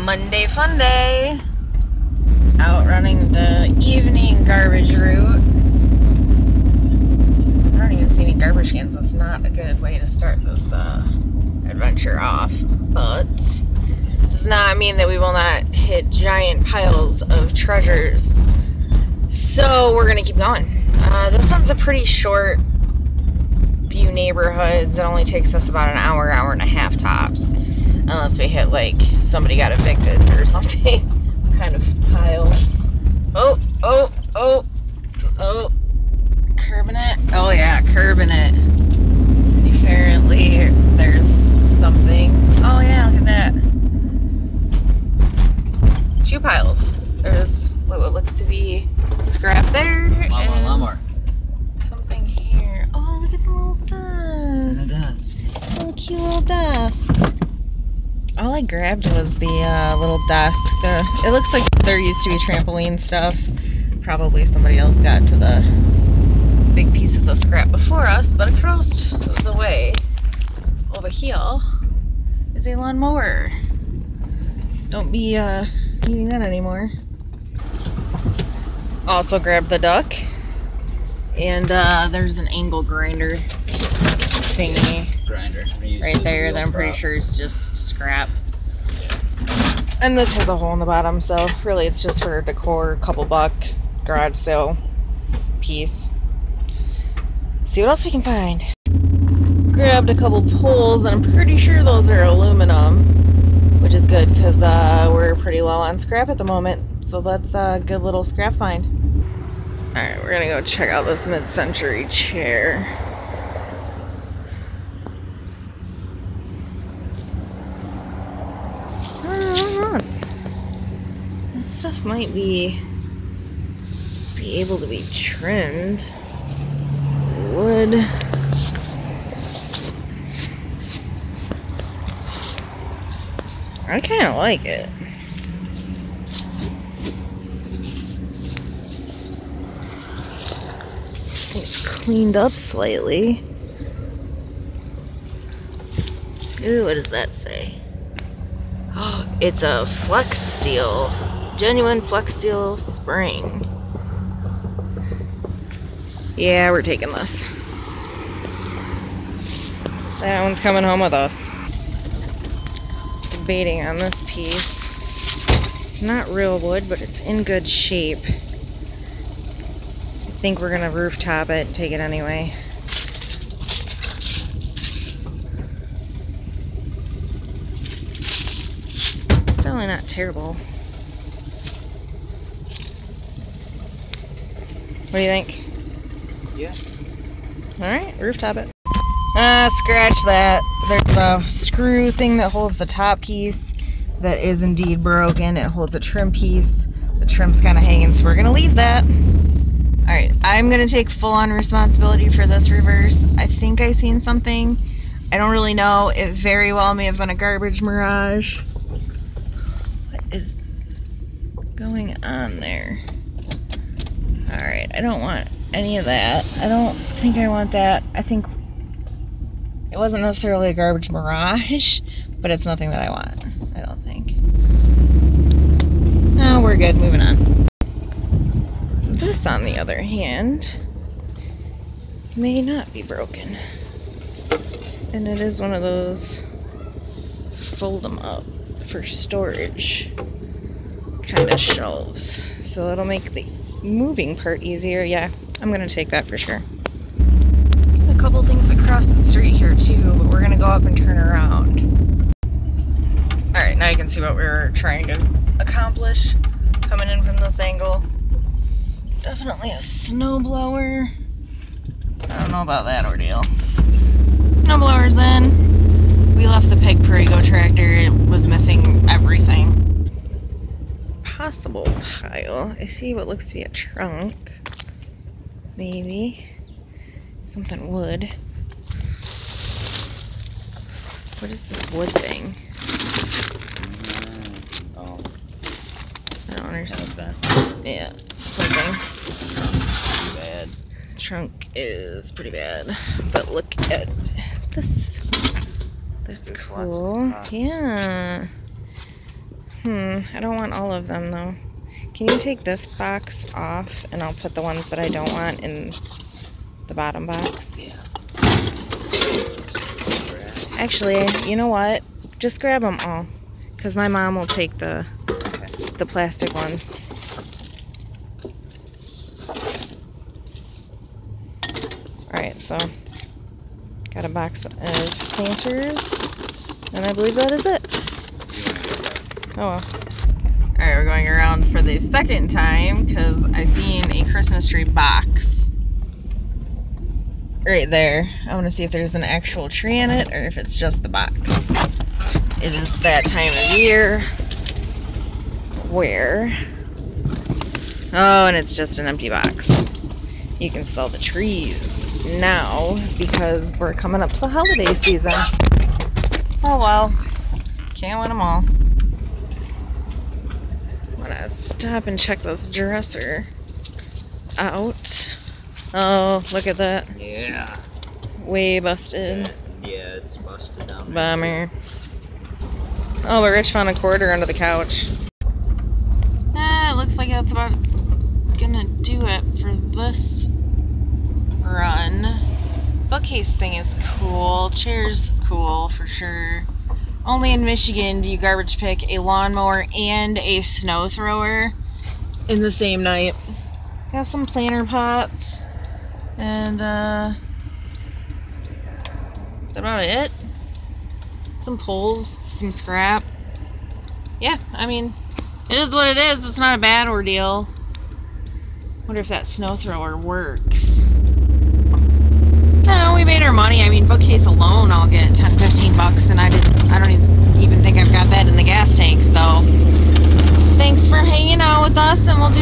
Monday fun day. Out running the evening garbage route. I don't even see any garbage cans. That's not a good way to start this adventure off. But does not mean that we will not hit giant piles of treasures. So we're gonna keep going. This one's a pretty short few neighborhoods. It only takes us about an hour, hour and a half tops. Unless we hit like somebody got evicted or something. Kind of pile. Oh, oh, oh, oh. Curbing it? Oh yeah, curbing it. Apparently there's something. Oh yeah, look at that. 2 piles. There's what looks to be scrap there. Lawnmower. Something here. Oh, look at the little desk. And a desk. Little cute little desk. All I grabbed was the little desk. It looks like there used to be trampoline stuff. Probably somebody else got to the big pieces of scrap before us, but across the way over here is a lawnmower. Don't be needing that anymore. Also grabbed the duck, and there's an angle grinder thingy right there that I'm pretty sure is just scrap. And this has a hole in the bottom, so really it's just for decor, couple buck, garage sale piece. See what else we can find. Grabbed a couple poles, and I'm pretty sure those are aluminum, which is good because we're pretty low on scrap at the moment. So that's a good little scrap find. Alright, we're gonna go check out this mid-century chair. This stuff might be able to be trimmed. Wood. I kind of like it. Just needs cleaned up slightly. Ooh, what does that say? Oh, it's a flex steel. Genuine flex steel spring. Yeah, we're taking this. That one's coming home with us. Debating on this piece. It's not real wood, but it's in good shape. I think we're gonna rooftop it and take it anyway. It's definitely not terrible. What do you think? Yeah. Alright, rooftop it. Scratch that. There's a screw thing that holds the top piece that is indeed broken. It holds a trim piece. The trim's kind of hanging, so we're going to leave that. Alright, I'm going to take full-on responsibility for this reverse. I think I seen something. I don't really know. It very well may have been a garbage mirage. What is going on there? Alright, I don't want any of that. I don't think I want that. I think it wasn't necessarily a garbage mirage, but it's nothing that I want. I don't think. No, we're good. Moving on. This, on the other hand, may not be broken. And it is one of those fold them up for storage kind of shelves. So it'll make the moving part easier. Yeah, I'm gonna take that for sure. A couple things across the street here too, but we're gonna go up and turn around. Alright, now you can see what we're trying to accomplish coming in from this angle. Definitely a snowblower. I don't know about that ordeal. Snowblower's in. We left the Peg Prego tractor. It was missing everything. Possible pile. I see what looks to be a trunk. Maybe. Something wood. What is this wood thing? Oh. I don't understand. Yeah, something. Pretty bad. Trunk is pretty bad. But look at this. That's cool. Yeah. I don't want all of them though. Can you take this box off and I'll put the ones that I don't want in the bottom box? Yeah. Actually, you know what? Just grab them all, because my mom will take the plastic ones. Alright, so got a box of planters, and I believe that is it. Oh well. Alright, we're going around for the second time because I seen a Christmas tree box right there. I want to see if there's an actual tree in it or if it's just the box. It is that time of year where... Oh, and it's just an empty box. You can sell the trees now because we're coming up to the holiday season. Oh well, can't win them all. I'm gonna stop and check this dresser out. Oh, look at that. Yeah. Way busted. Yeah, it's busted down. Bummer. Oh, but Rich found a quarter under the couch. It looks like that's about gonna do it for this run. Bookcase thing is cool. Chair's cool for sure. Only in Michigan do you garbage pick a lawnmower and a snow thrower in the same night. Got some planter pots. And, is that about it? Some poles, some scrap. Yeah, I mean, it is what it is. It's not a bad ordeal. Wonder if that snow thrower works. I don't know, we made our money. I mean, bookcase alone I'll get 10, 15 bucks, and I don't even think I've got that in the gas tank, so thanks for hanging out with us, and we'll do